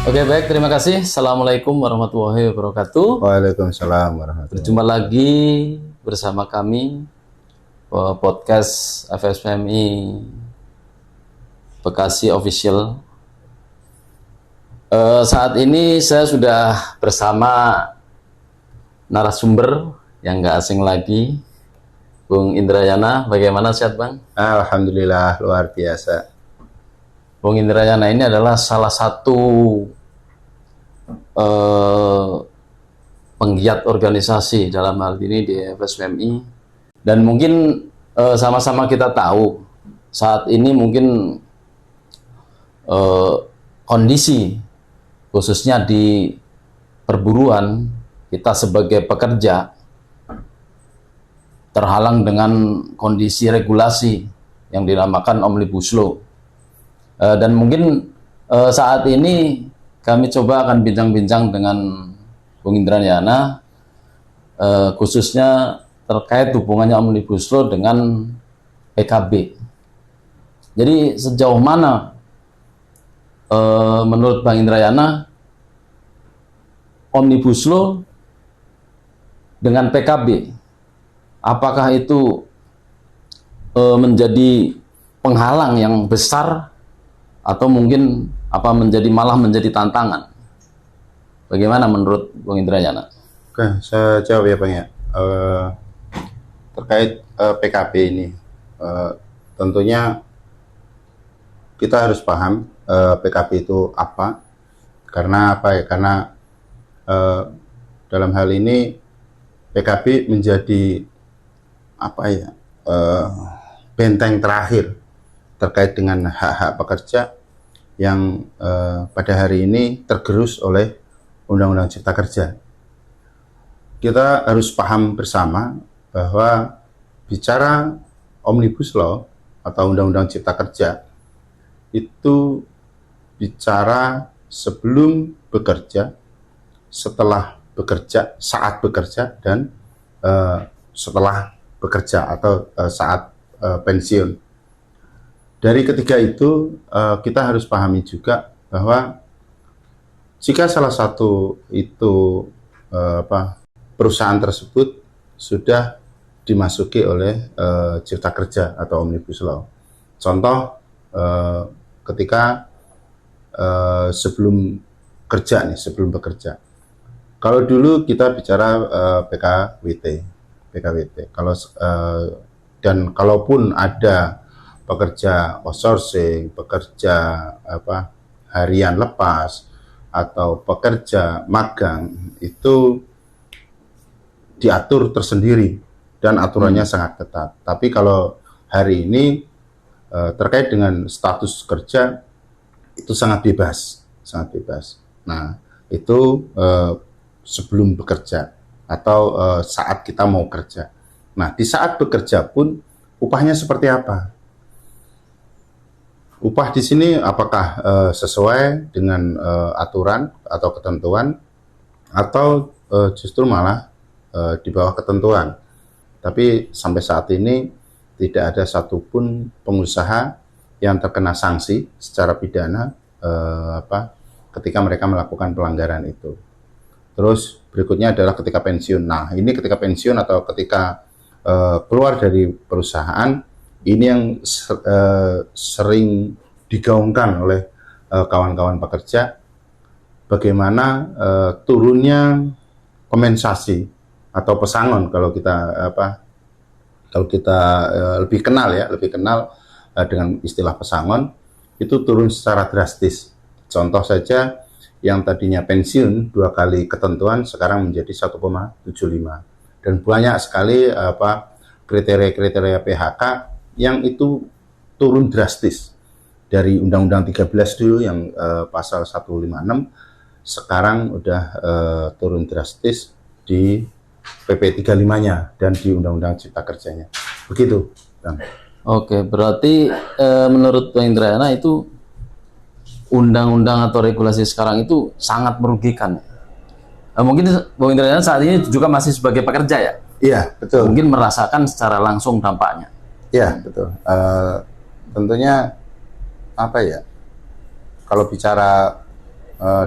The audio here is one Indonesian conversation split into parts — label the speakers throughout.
Speaker 1: Oke, baik, terima kasih. Assalamualaikum warahmatullahi wabarakatuh.
Speaker 2: Waalaikumsalam warahmatullahi
Speaker 1: Berjumpa lagi bersama kami podcast FSMI Bekasi Official. Saat ini saya sudah bersama narasumber yang nggak asing lagi, Bung Indrayana. Bagaimana, sehat Bang?
Speaker 2: Alhamdulillah, luar biasa.
Speaker 1: Bung Indrayana ini adalah salah satu penggiat organisasi dalam hal ini di FSMI, dan mungkin sama-sama kita tahu saat ini mungkin kondisi khususnya di perburuan kita sebagai pekerja terhalang dengan kondisi regulasi yang dinamakan Omnibus Law. Dan mungkin saat ini kami coba akan bincang-bincang dengan Bung Indrayana khususnya terkait hubungannya Omnibus Law dengan PKB. Jadi sejauh mana menurut Bang Indrayana Omnibus Law dengan PKB, apakah itu menjadi penghalang yang besar atau mungkin malah menjadi tantangan? Bagaimana menurut Bung Indrayana?
Speaker 2: Oke, saya jawab ya Bang ya. Terkait PKB ini, tentunya kita harus paham PKB itu apa. Karena apa ya? Karena dalam hal ini PKB menjadi apa ya? Benteng terakhir terkait dengan hak-hak pekerja yang pada hari ini tergerus oleh Undang-Undang Cipta Kerja. Kita harus paham bersama bahwa bicara Omnibus Law atau Undang-Undang Cipta Kerja itu bicara sebelum bekerja, setelah bekerja, saat bekerja, dan setelah bekerja atau saat pensiun. Dari ketiga itu kita harus pahami juga bahwa jika salah satu itu perusahaan tersebut sudah dimasuki oleh Cipta Kerja atau Omnibus Law. Contoh ketika sebelum bekerja. Kalau dulu kita bicara PKWT. Dan kalaupun ada pekerja outsourcing, pekerja harian lepas, atau pekerja magang, itu diatur tersendiri dan aturannya sangat ketat. Tapi kalau hari ini terkait dengan status kerja itu sangat bebas. Nah, itu sebelum bekerja atau saat kita mau kerja. Nah, di saat bekerja pun upahnya seperti apa? Upah di sini apakah sesuai dengan aturan atau ketentuan, atau justru malah di bawah ketentuan. Tapi sampai saat ini tidak ada satupun pengusaha yang terkena sanksi secara pidana ketika mereka melakukan pelanggaran itu. Terus berikutnya adalah ketika pensiun. Nah, ini ketika pensiun atau ketika keluar dari perusahaan, ini yang sering digaungkan oleh kawan-kawan pekerja, bagaimana turunnya kompensasi atau pesangon kalau kita lebih kenal dengan istilah pesangon, itu turun secara drastis. Contoh saja, yang tadinya pensiun 2 kali ketentuan sekarang menjadi 1,75, dan banyak sekali kriteria-kriteria PHK yang itu turun drastis. Dari Undang-Undang 13 dulu yang pasal 156, sekarang udah turun drastis di PP 35-nya dan di Undang-Undang Cipta Kerjanya. Begitu, Bang.
Speaker 1: Oke, berarti menurut Bang Indrayana itu undang-undang atau regulasi sekarang itu sangat merugikan. Mungkin Bang Indrayana saat ini juga masih sebagai pekerja ya?
Speaker 2: Iya, betul.
Speaker 1: Mungkin merasakan secara langsung dampaknya.
Speaker 2: Iya, betul. Tentunya apa ya? Kalau bicara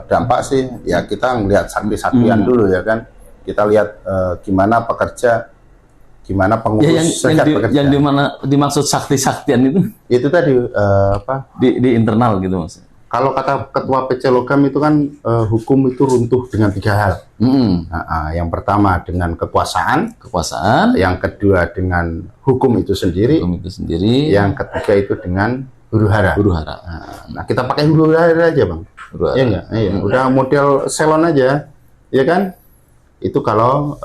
Speaker 2: dampak sih ya kita ngelihat sakti-saktian dulu ya kan. Kita lihat gimana pekerja, gimana pengurus serikat pekerja.
Speaker 1: Yang dimaksud sakti-saktian itu
Speaker 2: tadi apa?
Speaker 1: Di internal gitu Mas.
Speaker 2: Kalau kata Ketua PC Logam itu kan hukum itu runtuh dengan 3 hal. Yang pertama dengan kekuasaan, yang kedua dengan hukum itu sendiri, yang ketiga itu dengan huru hara. Nah, kita pakai huru hara aja Bang. Iya enggak? Iya. Udah model salon aja, ya kan? Itu kalau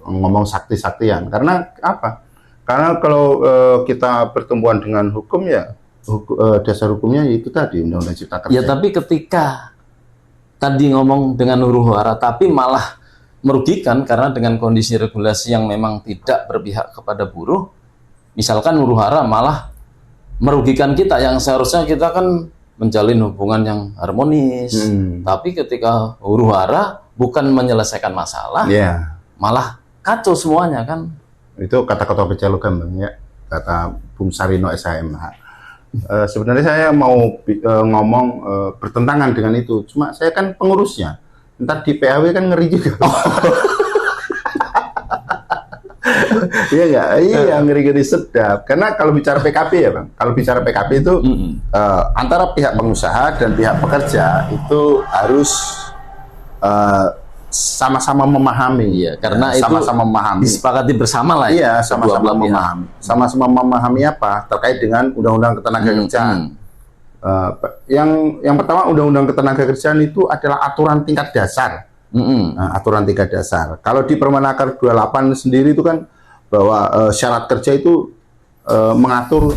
Speaker 2: ngomong sakti-saktian. Karena apa? Karena kalau kita pertemuan dengan hukum ya dasar hukumnya itu tadi Undang-Undang Cipta Kerja.
Speaker 1: Ya tapi ketika tadi ngomong dengan huru hara tapi malah merugikan karena dengan kondisi regulasi yang memang tidak berpihak kepada buruh, misalkan huru hara malah merugikan kita yang seharusnya kita kan menjalin hubungan yang harmonis. Tapi ketika huru hara bukan menyelesaikan masalah, malah kacau semuanya kan.
Speaker 2: Itu kata Ketua PC Logam Bang ya, kata Bung Sarino SHMH. Sebenarnya saya mau ngomong bertentangan dengan itu, cuma saya kan pengurusnya. Ntar di PAW kan ngeri juga. Iya nggak? Iya, ngeri-ngeri sedap. Karena kalau bicara PKB ya Bang, kalau bicara PKB itu antara pihak pengusaha dan pihak pekerja itu harus sama-sama memahami,
Speaker 1: ya, karena
Speaker 2: sama-sama memahami,
Speaker 1: disepakati bersama lah.
Speaker 2: Iya, sama-sama memahami. Sama-sama memahami apa terkait dengan Undang-Undang Ketenagakerjaan. Yang pertama, Undang-Undang Ketenagakerjaan itu adalah aturan tingkat dasar. Aturan tingkat dasar. Kalau di Permenaker 28 sendiri itu kan bahwa syarat kerja itu mengatur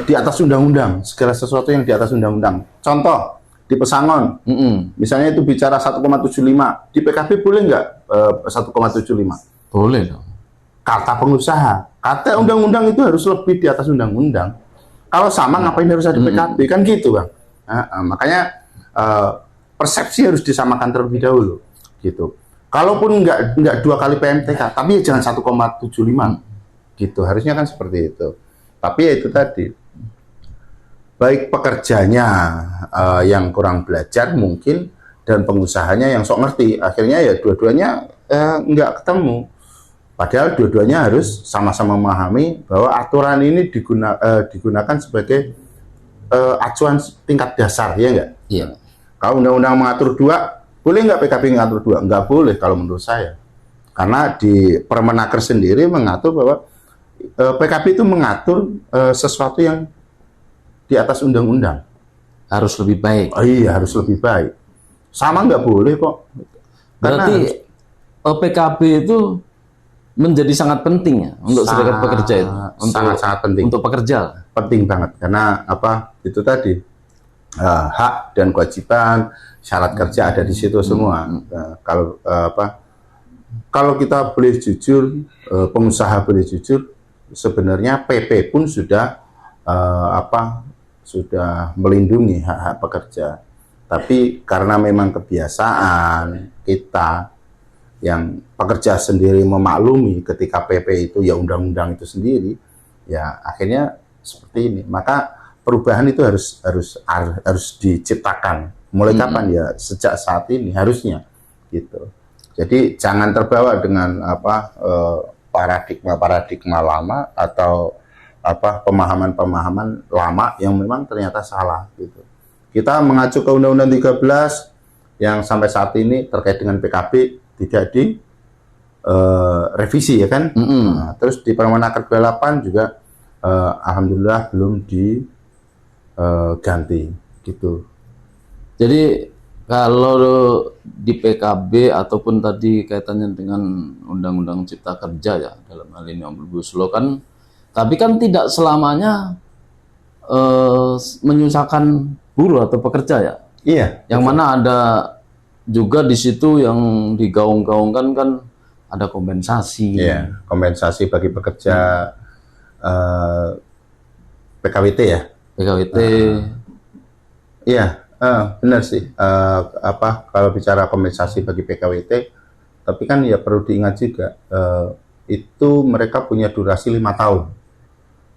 Speaker 2: di atas undang-undang, segala sesuatu yang di atas undang-undang. Contoh di pesangon, misalnya itu bicara 1,75, di PKB boleh nggak 1,75?
Speaker 1: Boleh dong.
Speaker 2: Kata pengusaha, kata undang-undang itu harus lebih di atas undang-undang. Kalau sama ngapain harus ada PKB, kan gitu Bang. Makanya persepsi harus disamakan terlebih dahulu, gitu. Kalaupun nggak 2 kali PMTK, tapi ya jangan 1,75, gitu. Harusnya kan seperti itu. Tapi ya itu tadi. Baik pekerjanya yang kurang belajar mungkin dan pengusahanya yang sok ngerti, akhirnya ya dua-duanya nggak ketemu. Padahal dua-duanya harus sama-sama memahami bahwa aturan ini digunakan sebagai acuan tingkat dasar, ya nggak?
Speaker 1: Iya.
Speaker 2: Kalau undang-undang mengatur 2, boleh nggak PKB mengatur 2? Nggak boleh kalau menurut saya. Karena di Permenaker sendiri mengatur bahwa PKB itu mengatur sesuatu yang di atas undang-undang.
Speaker 1: Harus lebih baik.
Speaker 2: Oh iya, harus lebih baik. Sama nggak boleh kok.
Speaker 1: Berarti PKB itu menjadi sangat penting ya untuk serikat pekerja itu.
Speaker 2: Sangat-sangat penting.
Speaker 1: Untuk pekerja.
Speaker 2: Penting banget karena apa? Itu tadi hak dan kewajiban, syarat kerja ada di situ semua. Kalau kita boleh jujur, pengusaha boleh jujur, sebenarnya PP pun sudah sudah melindungi hak-hak pekerja. Tapi karena memang kebiasaan kita yang pekerja sendiri memaklumi ketika PP itu ya undang-undang itu sendiri, ya akhirnya seperti ini. Maka perubahan itu harus diciptakan. Mulai kapan ya? Sejak saat ini harusnya, gitu. Jadi jangan terbawa dengan paradigma lama atau pemahaman lama yang memang ternyata salah, gitu. Kita mengacu ke Undang-Undang 13 yang sampai saat ini terkait dengan PKB tidak di revisi, ya kan? Nah, terus di Permenaker 28 juga alhamdulillah belum diganti, gitu. Jadi
Speaker 1: kalau di PKB ataupun tadi kaitannya dengan Undang-Undang Cipta Kerja ya dalam hal ini Omnibus Law kan, tapi kan tidak selamanya menyusahkan buruh atau pekerja ya.
Speaker 2: Iya.
Speaker 1: Yang mana ada juga di situ yang digaung-gaungkan kan ada kompensasi.
Speaker 2: Iya, kompensasi bagi pekerja PKWT ya.
Speaker 1: PKWT.
Speaker 2: Iya, benar sih. Kalau bicara kompensasi bagi PKWT, tapi kan ya perlu diingat juga itu mereka punya durasi 5 tahun.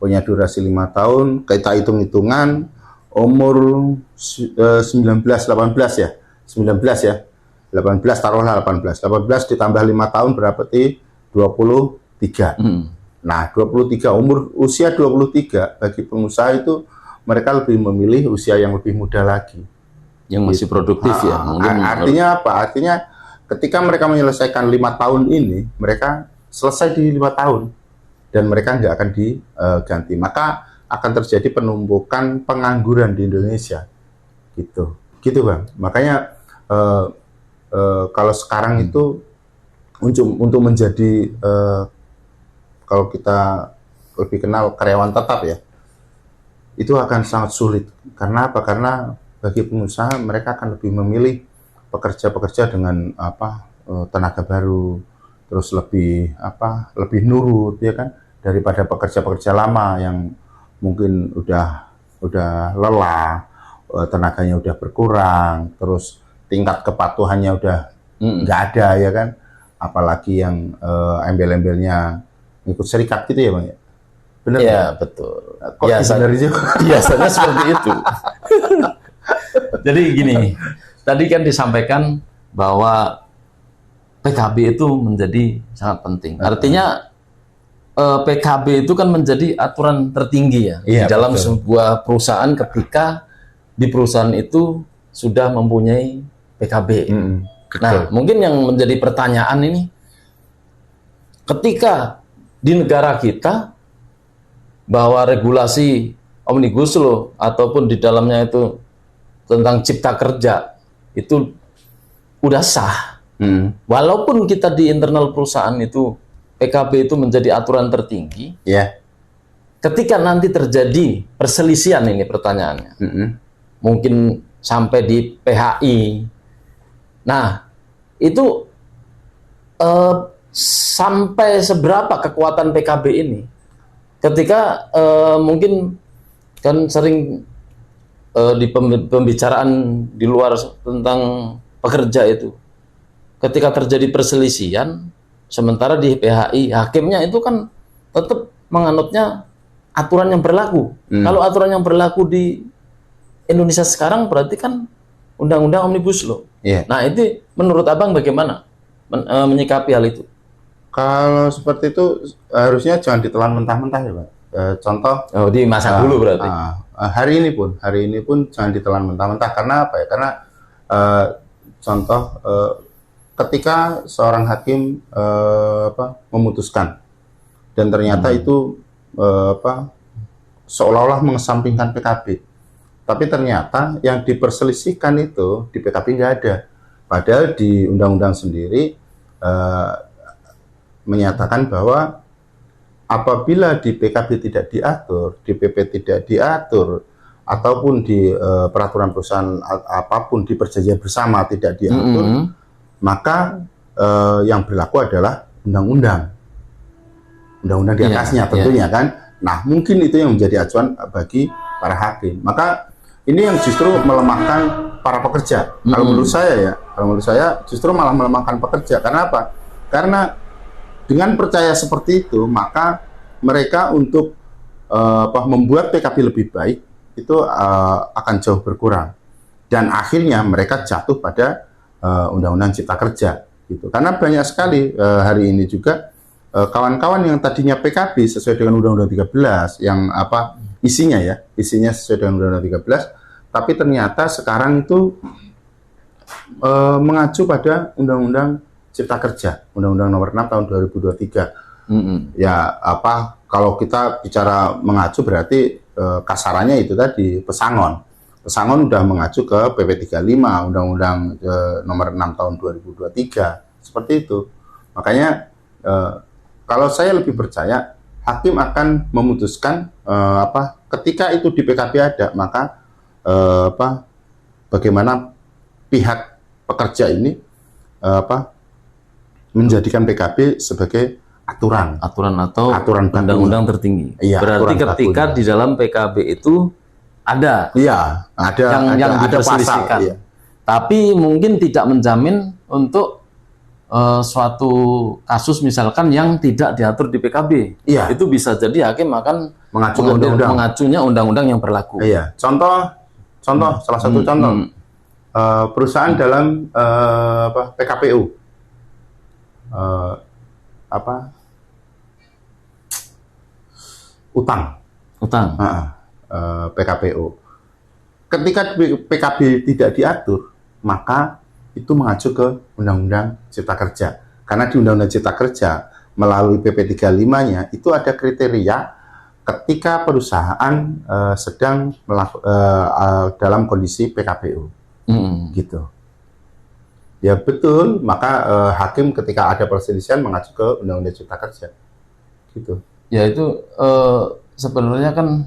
Speaker 2: Punya durasi 5 tahun, kita hitung-hitungan umur 19, 18 ya. 19 ya. 18 taruhlah 18. 18 ditambah 5 tahun berarti 23. Nah, 23 usia 23 bagi pengusaha itu mereka lebih memilih usia yang lebih muda lagi.
Speaker 1: Yang masih produktif ya. Mungkin
Speaker 2: artinya apa? Artinya ketika mereka menyelesaikan 5 tahun ini, mereka selesai di 5 tahun dan mereka nggak akan diganti. Maka akan terjadi penumpukan pengangguran di Indonesia. Gitu Bang. Makanya kalau sekarang itu untuk menjadi kalau kita lebih kenal karyawan tetap ya, itu akan sangat sulit. Karena apa? Karena bagi pengusaha mereka akan lebih memilih pekerja-pekerja dengan tenaga baru, terus lebih nurut ya kan, daripada pekerja-pekerja lama yang mungkin udah lelah, tenaganya udah berkurang, terus tingkat kepatuhannya udah nggak ada ya kan, apalagi yang embel-embelnya ikut serikat gitu ya Bang ya. Benar
Speaker 1: ya,
Speaker 2: ya?
Speaker 1: betul.
Speaker 2: Kok
Speaker 1: Biasanya seperti itu. Jadi gini, tadi kan disampaikan bahwa PKB itu menjadi sangat penting. Artinya PKB itu kan menjadi aturan tertinggi ya di dalam sebuah perusahaan ketika di perusahaan itu sudah mempunyai PKB. Nah, mungkin yang menjadi pertanyaan ini, ketika di negara kita bahwa regulasi Omnibus Law ataupun di dalamnya itu tentang cipta kerja itu udah sah. Walaupun kita di internal perusahaan itu PKB itu menjadi aturan tertinggi. Ketika nanti terjadi perselisihan ini pertanyaannya. Mungkin sampai di PHI. Nah, itu sampai seberapa kekuatan PKB ini? Ketika mungkin kan sering di pembicaraan di luar tentang pekerja itu, ketika terjadi perselisihan, sementara di PHI hakimnya itu kan tetap menganutnya aturan yang berlaku. Kalau aturan yang berlaku di Indonesia sekarang berarti kan Undang-Undang Omnibus Law. Nah, itu menurut Abang bagaimana menyikapi hal itu?
Speaker 2: Kalau seperti itu harusnya jangan ditelan mentah-mentah ya Pak. Contoh
Speaker 1: di masa dulu berarti.
Speaker 2: Hari ini pun jangan ditelan mentah-mentah. Karena apa ya? Karena contoh ketika seorang hakim memutuskan dan ternyata itu seolah-olah mengesampingkan PKB. Tapi ternyata yang diperselisihkan itu di PKB nggak ada. Padahal di undang-undang sendiri menyatakan bahwa apabila di PKB tidak diatur, di PP tidak diatur, ataupun di peraturan perusahaan apapun di perjanjian bersama tidak diatur, maka yang berlaku adalah undang-undang di atasnya tentunya kan. Nah, mungkin itu yang menjadi acuan bagi para hakim. Maka ini yang justru melemahkan para pekerja. Kalau menurut saya justru malah melemahkan pekerja. Karena apa? Karena dengan percaya seperti itu, maka mereka untuk membuat PKB lebih baik itu akan jauh berkurang. Dan akhirnya mereka jatuh pada Undang-Undang Cipta Kerja. Gitu. Karena banyak sekali hari ini juga kawan-kawan yang tadinya PKB sesuai dengan Undang-Undang 13, yang isinya sesuai dengan Undang-Undang 13, tapi ternyata sekarang itu mengacu pada Undang-Undang Cipta Kerja, Undang-Undang Nomor 6 Tahun 2023. Ya kalau kita bicara mengacu berarti kasarannya itu tadi pesangon. Pesangon udah mengacu ke PP 35, Undang-Undang Nomor 6 Tahun 2023, seperti itu. Makanya kalau saya lebih percaya hakim akan memutuskan ketika itu di PKB ada, maka bagaimana pihak pekerja ini menjadikan PKB sebagai aturan
Speaker 1: atau undang-undang tertinggi. Berarti ketika di dalam PKB itu ada yang diperselisihkan. Tapi mungkin tidak menjamin untuk suatu kasus misalkan yang tidak diatur di PKB. Itu bisa jadi hakim akan mengacunya undang-undang yang berlaku.
Speaker 2: Contoh Contoh, salah satu contoh, perusahaan dalam PKPU, utang, PKPU. Ketika PKB tidak diatur, maka itu mengacu ke Undang-Undang Cipta Kerja. Karena di Undang-Undang Cipta Kerja melalui PP 35-nya itu ada kriteria ketika perusahaan sedang dalam kondisi PKPU, gitu. Ya betul, maka hakim ketika ada perselisihan mengacu ke Undang-Undang Cipta Kerja, gitu.
Speaker 1: Ya itu sebenarnya kan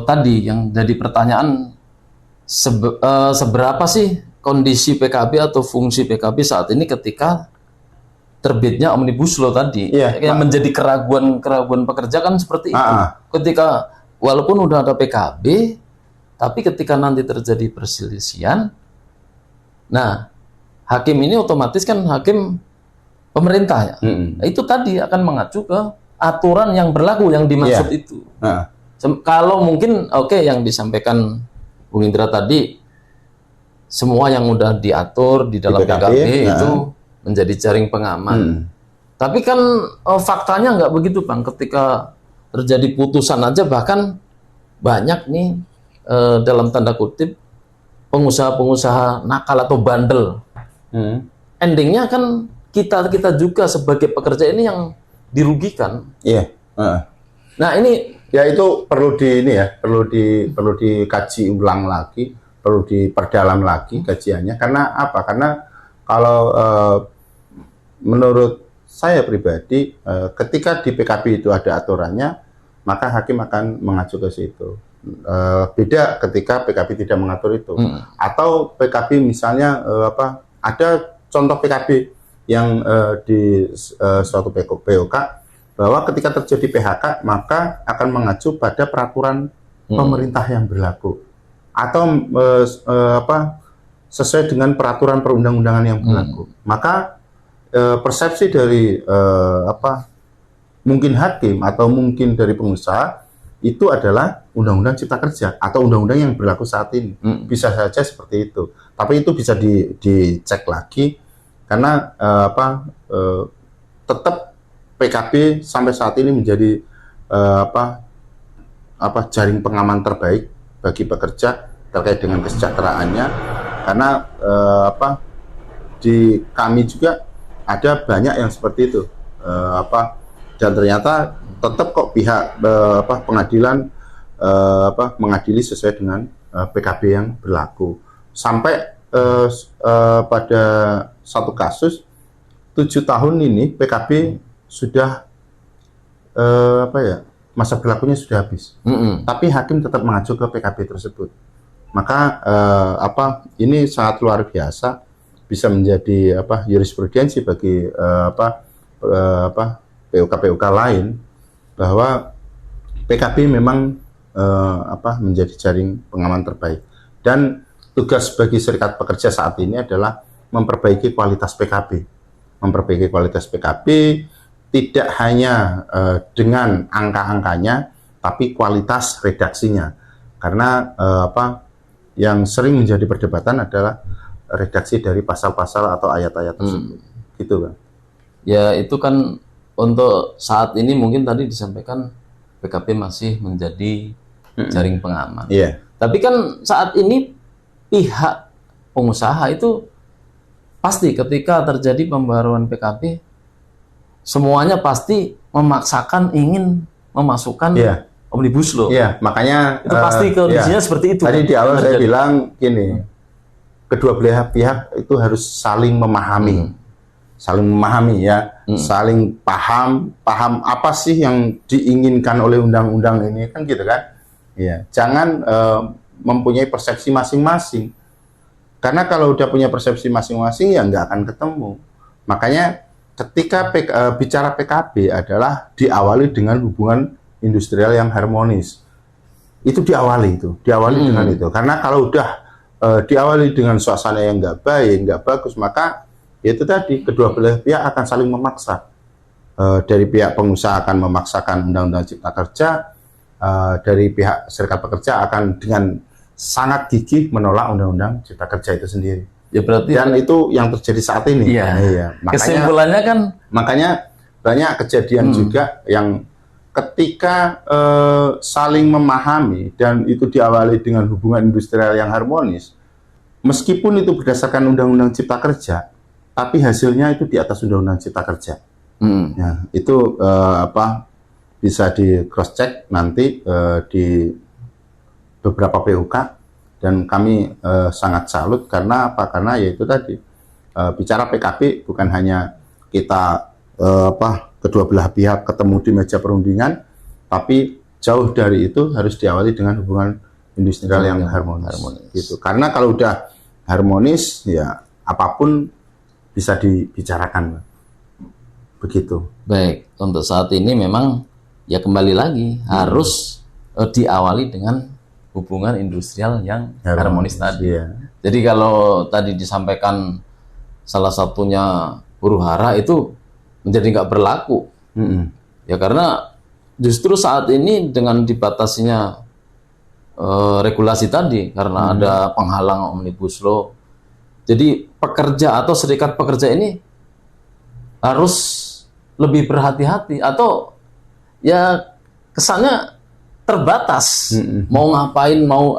Speaker 1: tadi yang jadi pertanyaan seberapa sih kondisi PKB atau fungsi PKB saat ini ketika terbitnya Omnibus Law tadi, yang menjadi keraguan pekerja kan seperti itu. Ketika walaupun udah ada PKB, tapi ketika nanti terjadi perselisihan, nah hakim ini otomatis kan hakim pemerintah ya. Nah, itu tadi akan mengacu ke aturan yang berlaku yang dimaksud itu. Kalau mungkin yang disampaikan Bung Indra tadi, semua yang udah diatur di dalam PKB itu menjadi jaring pengaman. Tapi kan faktanya nggak begitu, Bang. Ketika terjadi putusan aja bahkan banyak nih dalam tanda kutip pengusaha-pengusaha nakal atau bandel. Endingnya kan kita juga sebagai pekerja ini yang dirugikan. Nah ini
Speaker 2: ya itu perlu perlu dikaji ulang lagi, perlu diperdalam lagi kajiannya. Karena apa? Karena kalau menurut saya pribadi, ketika di PKB itu ada aturannya, maka hakim akan mengacu ke situ. Beda ketika PKB tidak mengatur itu, atau PKB misalnya ada contoh PKB yang di suatu POK bahwa ketika terjadi PHK maka akan mengacu pada peraturan pemerintah yang berlaku atau sesuai dengan peraturan perundang-undangan yang berlaku. Maka persepsi dari mungkin hakim atau mungkin dari pengusaha itu adalah Undang-Undang Cipta Kerja atau undang-undang yang berlaku saat ini. Bisa saja seperti itu. Tapi itu bisa dicek lagi karena tetap PKB sampai saat ini menjadi jaring pengaman terbaik bagi pekerja terkait dengan kesejahteraannya. Karena di kami juga ada banyak yang seperti itu, dan ternyata tetap kok pihak pengadilan mengadili sesuai dengan PKB yang berlaku. Sampai pada satu kasus 7 tahun ini PKB sudah masa berlakunya sudah habis, tapi hakim tetap mengacu ke PKB tersebut. Maka ini sangat luar biasa, bisa menjadi jurisprudensi bagi POK lain bahwa PKB memang menjadi jaring pengaman terbaik, dan tugas bagi serikat pekerja saat ini adalah memperbaiki kualitas PKB, tidak hanya dengan angka-angkanya, tapi kualitas redaksinya. Karena yang sering menjadi perdebatan adalah redaksi dari pasal-pasal atau ayat-ayat tersebut, gitu kan?
Speaker 1: Ya itu kan untuk saat ini mungkin tadi disampaikan PKB masih menjadi jaring pengaman. Tapi kan saat ini pihak pengusaha itu pasti ketika terjadi pembaruan PKB semuanya pasti memaksakan ingin memasukkan Omnibus Law.
Speaker 2: Makanya
Speaker 1: itu pasti kondisinya seperti itu.
Speaker 2: Tadi di awal saya bilang gini, kedua belah pihak itu harus saling memahami, saling paham apa sih yang diinginkan oleh undang-undang ini, kan gitu kan? Jangan mempunyai persepsi masing-masing. Karena kalau udah punya persepsi masing-masing ya nggak akan ketemu. Makanya ketika bicara PKB adalah diawali dengan hubungan industrial yang harmonis. Itu diawali dengan itu. Karena kalau udah diawali dengan suasana yang nggak baik, nggak bagus, maka itu tadi kedua belah pihak akan saling memaksa. Dari pihak pengusaha akan memaksakan Undang-Undang Cipta Kerja, dari pihak serikat pekerja akan dengan sangat gigih menolak Undang-Undang Cipta Kerja itu sendiri.
Speaker 1: Ya berarti
Speaker 2: Dan itu yang terjadi saat ini.
Speaker 1: iya.
Speaker 2: Iya.
Speaker 1: Kesimpulannya kan
Speaker 2: Makanya banyak kejadian juga yang ketika saling memahami dan itu diawali dengan hubungan industrial yang harmonis, meskipun itu berdasarkan Undang-Undang Cipta Kerja, tapi hasilnya itu di atas Undang-Undang Cipta Kerja. Ya, itu bisa di cross check nanti di beberapa PUK, dan kami sangat salut karena apa? Karena yaitu tadi bicara PKB bukan hanya kita kedua belah pihak ketemu di meja perundingan, tapi jauh dari itu harus diawali dengan hubungan industrial yang harmonis. Gitu. Karena kalau udah harmonis, ya apapun bisa dibicarakan. Begitu.
Speaker 1: baik, untuk saat ini memang ya kembali lagi harus diawali dengan hubungan industrial yang harmonis tadi.
Speaker 2: Iya.
Speaker 1: Jadi kalau tadi disampaikan salah satunya huru hara itu menjadi nggak berlaku. Ya karena justru saat ini dengan dibatasinya regulasi tadi karena ada penghalang Omnibus Law. Jadi pekerja atau serikat pekerja ini harus lebih berhati-hati atau ya kesannya terbatas. Mau ngapain, mau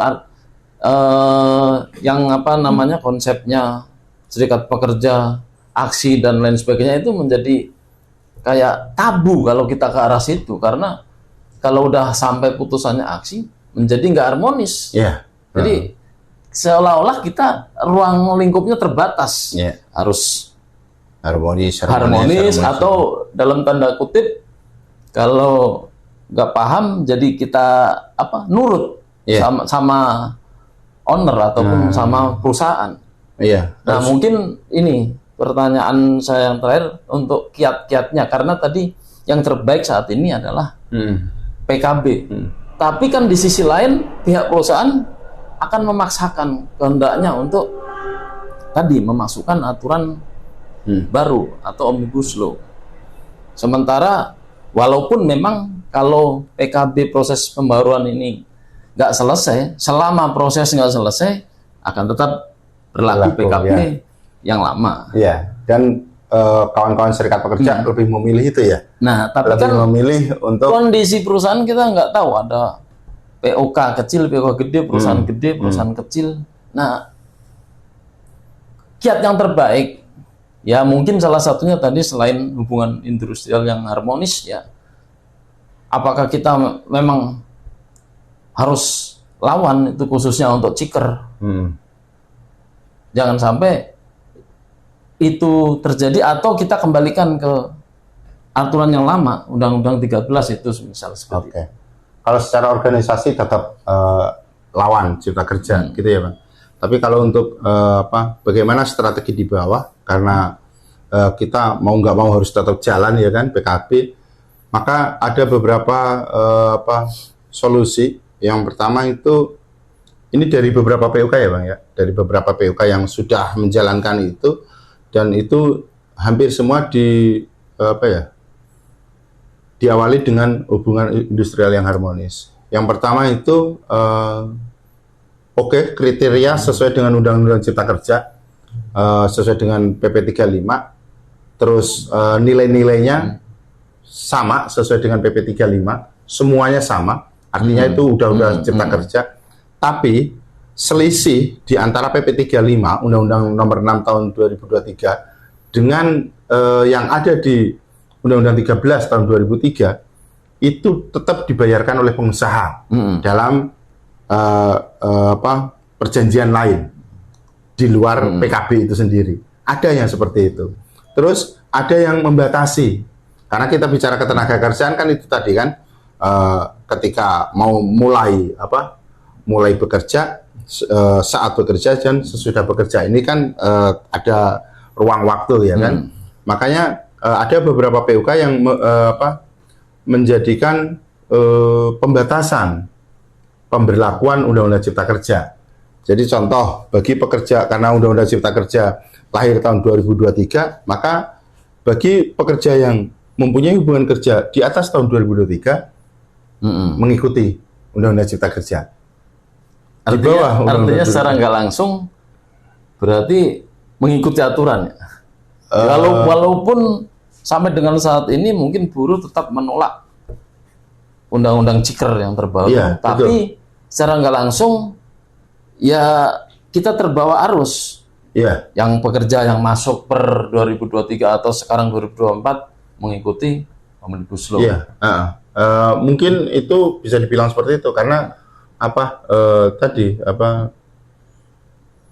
Speaker 1: yang konsepnya serikat pekerja, aksi dan lain sebagainya itu menjadi kayak tabu kalau kita ke arah situ, karena kalau udah sampai putusannya aksi menjadi nggak harmonis. Jadi seolah-olah kita ruang lingkupnya terbatas. Harus harmonis atau dalam tanda kutip kalau nggak paham jadi kita nurut sama owner ataupun sama perusahaan. Nah mungkin ini pertanyaan saya yang terakhir untuk kiat-kiatnya, karena tadi yang terbaik saat ini adalah PKB. Tapi kan di sisi lain pihak perusahaan akan memaksakan kehendaknya untuk tadi memasukkan aturan baru atau Omnibus Law. Sementara walaupun memang kalau PKB proses pembaruan ini nggak selesai, selama proses nggak selesai akan tetap berlaku PKB yang lama.
Speaker 2: Dan kawan-kawan serikat pekerja lebih memilih itu ya.
Speaker 1: Nah, tapi
Speaker 2: lebih
Speaker 1: kan
Speaker 2: memilih untuk
Speaker 1: kondisi perusahaan kita nggak tahu, ada POK kecil, POK gede, perusahaan gede, perusahaan kecil. Nah, kiat yang terbaik ya mungkin salah satunya tadi selain hubungan industrial yang harmonis ya, apakah kita memang harus lawan itu khususnya untuk ciker. Jangan sampai itu terjadi atau kita kembalikan ke aturan yang lama, Undang-Undang 13 itu misal seperti itu.
Speaker 2: Kalau secara organisasi tetap lawan Cipta Kerja gitu ya Bang. Tapi kalau untuk bagaimana strategi di bawah, karena kita mau nggak mau harus tetap jalan ya kan PKB, maka ada beberapa solusi. Yang pertama itu ini dari beberapa PUK ya Bang ya, dari beberapa PUK yang sudah menjalankan itu, dan itu hampir semua diawali dengan hubungan industrial yang harmonis. Yang pertama itu kriteria sesuai dengan Undang-Undang Cipta Kerja, sesuai dengan PP 35, terus nilai-nilainya sama sesuai dengan PP 35, semuanya sama, artinya itu udah Cipta Kerja. Tapi selisih di antara PP 35 Undang-Undang Nomor 6 Tahun 2023 dengan yang ada di Undang-Undang 13 Tahun 2003 itu tetap dibayarkan oleh pengusaha dalam perjanjian lain di luar PKB itu sendiri. Ada yang seperti itu. Terus ada yang membatasi, karena kita bicara ketenaga kerjaan kan itu tadi kan ketika mau mulai bekerja, saat bekerja dan sesudah bekerja ini kan ada ruang waktu ya kan. Makanya ada beberapa PUK yang menjadikan pembatasan pemberlakuan Undang-Undang Cipta Kerja. Jadi contoh bagi pekerja, karena Undang-Undang Cipta Kerja lahir tahun 2023, maka bagi pekerja yang mempunyai hubungan kerja di atas tahun 2023 mengikuti Undang-Undang Cipta Kerja. Di
Speaker 1: Artinya
Speaker 2: bawah Undang-Undang
Speaker 1: secara nggak langsung berarti mengikuti aturan ya. Walaupun sampai dengan saat ini mungkin buruh tetap menolak Undang-Undang Ciker yang terbaru,
Speaker 2: Iya,
Speaker 1: tapi secara nggak langsung ya kita terbawa arus.
Speaker 2: Iya.
Speaker 1: Yang pekerja yang masuk per 2023 atau sekarang 2024 mengikuti Omnibus Law.
Speaker 2: Iya. Mungkin itu bisa dibilang seperti itu karena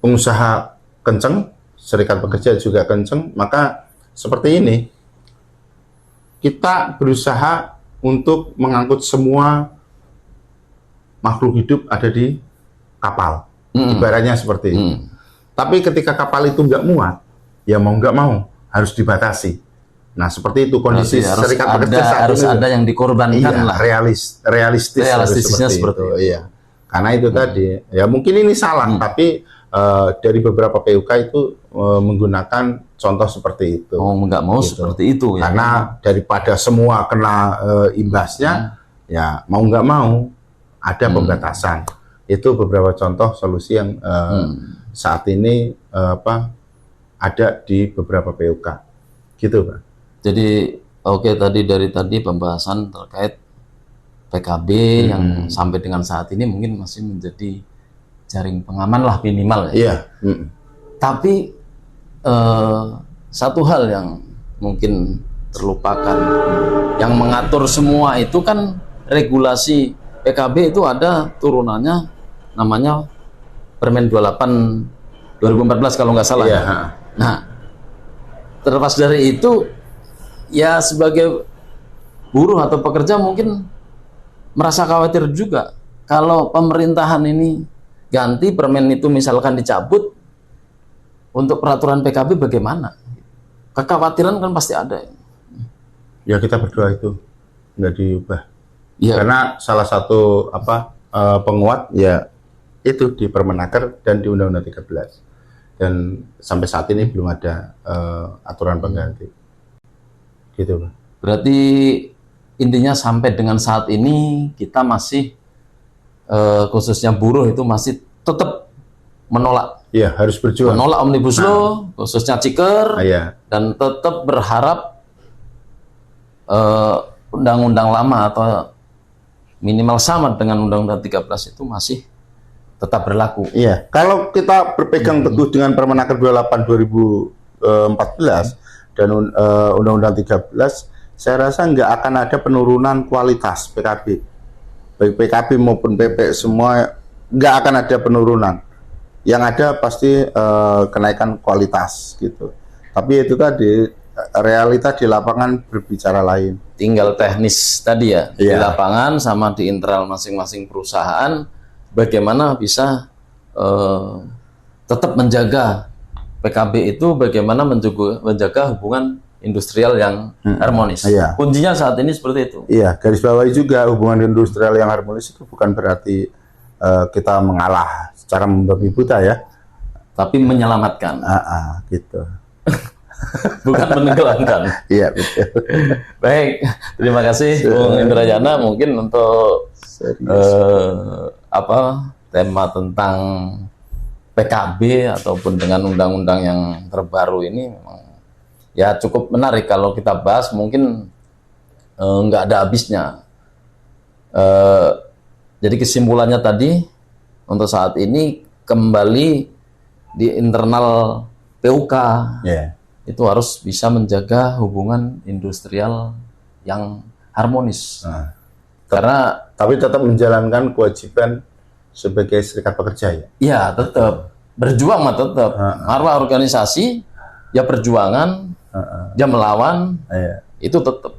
Speaker 2: pengusaha kenceng, serikat pekerja juga kenceng, maka seperti ini kita berusaha untuk mengangkut semua makhluk hidup ada di kapal, ibaratnya seperti itu. Tapi ketika kapal itu nggak muat, ya mau nggak mau harus dibatasi. Nah seperti itu kondisi serikat pekerja saat
Speaker 1: harus
Speaker 2: ini.
Speaker 1: ada yang dikorbankan lah.
Speaker 2: Realistisnya seperti itu. Iya. Karena itu tadi, ya mungkin ini salah, tapi dari beberapa PUK itu menggunakan contoh seperti itu.
Speaker 1: Mau nggak mau gitu. Seperti itu ya.
Speaker 2: Karena daripada semua kena imbasnya, ya mau nggak mau ada pembatasan. Itu beberapa contoh solusi yang saat ini ada di beberapa PUK, gitu Pak.
Speaker 1: Jadi tadi dari pembahasan terkait PKB yang sampai dengan saat ini mungkin masih menjadi jaring pengaman lah minimal ya.
Speaker 2: Iya.
Speaker 1: Tapi satu hal yang mungkin terlupakan, yang mengatur semua itu kan regulasi PKB itu ada turunannya namanya Permen 28 2014 kalau nggak salah.
Speaker 2: Iya.
Speaker 1: Nah, terlepas dari itu, ya sebagai buruh atau pekerja mungkin merasa khawatir juga kalau pemerintahan ini ganti permen itu misalkan dicabut, untuk peraturan PKB bagaimana? Kekhawatiran kan pasti ada.
Speaker 2: Ya kita berdoa itu nggak diubah.
Speaker 1: Ya.
Speaker 2: Karena salah satu penguat ya itu di Permenaker dan di Undang-Undang 13. Dan sampai saat ini belum ada aturan pengganti. Gitu, Pak.
Speaker 1: Berarti intinya sampai dengan saat ini kita masih khususnya buruh itu masih tetap menolak.
Speaker 2: Iya, harus berjuang.
Speaker 1: Menolak Omnibus Law, khususnya Ciker, dan tetap berharap undang-undang lama atau minimal sama dengan Undang-Undang 13 itu masih tetap berlaku.
Speaker 2: Iya, kalau kita berpegang teguh dengan Permenaker 28 2014 dan Undang-Undang 13, saya rasa nggak akan ada penurunan kualitas PKB. Baik PKB maupun PP semua nggak akan ada penurunan. Yang ada pasti kenaikan kualitas gitu. Tapi itu tadi realita di lapangan berbicara lain.
Speaker 1: Tinggal teknis tadi ya, di lapangan sama di internal masing-masing perusahaan bagaimana bisa tetap menjaga PKB itu, bagaimana menjaga hubungan industrial yang harmonis. Kuncinya saat ini seperti itu. Iya,
Speaker 2: garis bawahi juga hubungan industrial yang harmonis itu bukan berarti kita mengalah secara membabi buta ya,
Speaker 1: tapi menyelamatkan.
Speaker 2: Gitu.
Speaker 1: Bukan menenggelamkan.
Speaker 2: Iya, betul.
Speaker 1: Baik, terima kasih Bung Indrayana mungkin untuk tema tentang PKB ataupun dengan undang-undang yang terbaru ini memang ya cukup menarik kalau kita bahas, mungkin nggak ada habisnya. Jadi kesimpulannya tadi untuk saat ini kembali di internal PUK itu harus bisa menjaga hubungan industrial yang harmonis. Karena
Speaker 2: tapi tetap menjalankan kewajiban sebagai serikat pekerja ya.
Speaker 1: Iya, tetap berjuang mah tetap. Marwah organisasi ya perjuangan, dia melawan, itu tetap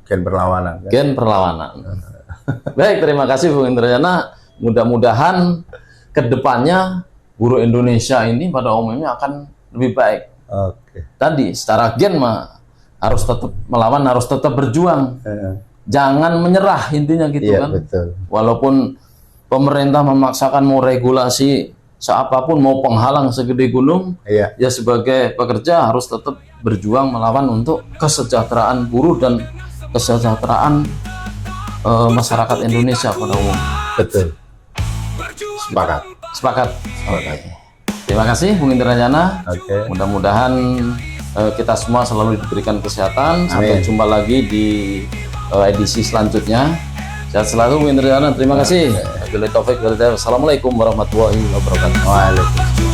Speaker 2: gen perlawanan. Kan?
Speaker 1: Gen perlawanan. Baik, terima kasih Bung Indrayana. Mudah-mudahan kedepannya buruh Indonesia ini pada umumnya akan lebih baik. Tadi secara gen mah harus tetap melawan, harus tetap berjuang. Jangan menyerah intinya gitu kan.
Speaker 2: Betul.
Speaker 1: Walaupun pemerintah memaksakan mau regulasi seapapun, mau penghalang segede gunung, ya sebagai pekerja harus tetap berjuang melawan untuk kesejahteraan buruh dan kesejahteraan masyarakat Indonesia pada umum.
Speaker 2: Betul. Sepakat.
Speaker 1: Sepakat. Oke. Terima kasih Bung Indrayana.
Speaker 2: Oke.
Speaker 1: Mudah-mudahan kita semua selalu diberikan kesehatan. Sampai
Speaker 2: Amin.
Speaker 1: jumpa lagi di edisi selanjutnya. Sehat selalu Bung Indrayana. Terima kasih. Wabillahi taufik wal hidayah. Wassalamualaikum warahmatullahi wabarakatuh.
Speaker 2: Waalaikumsalam.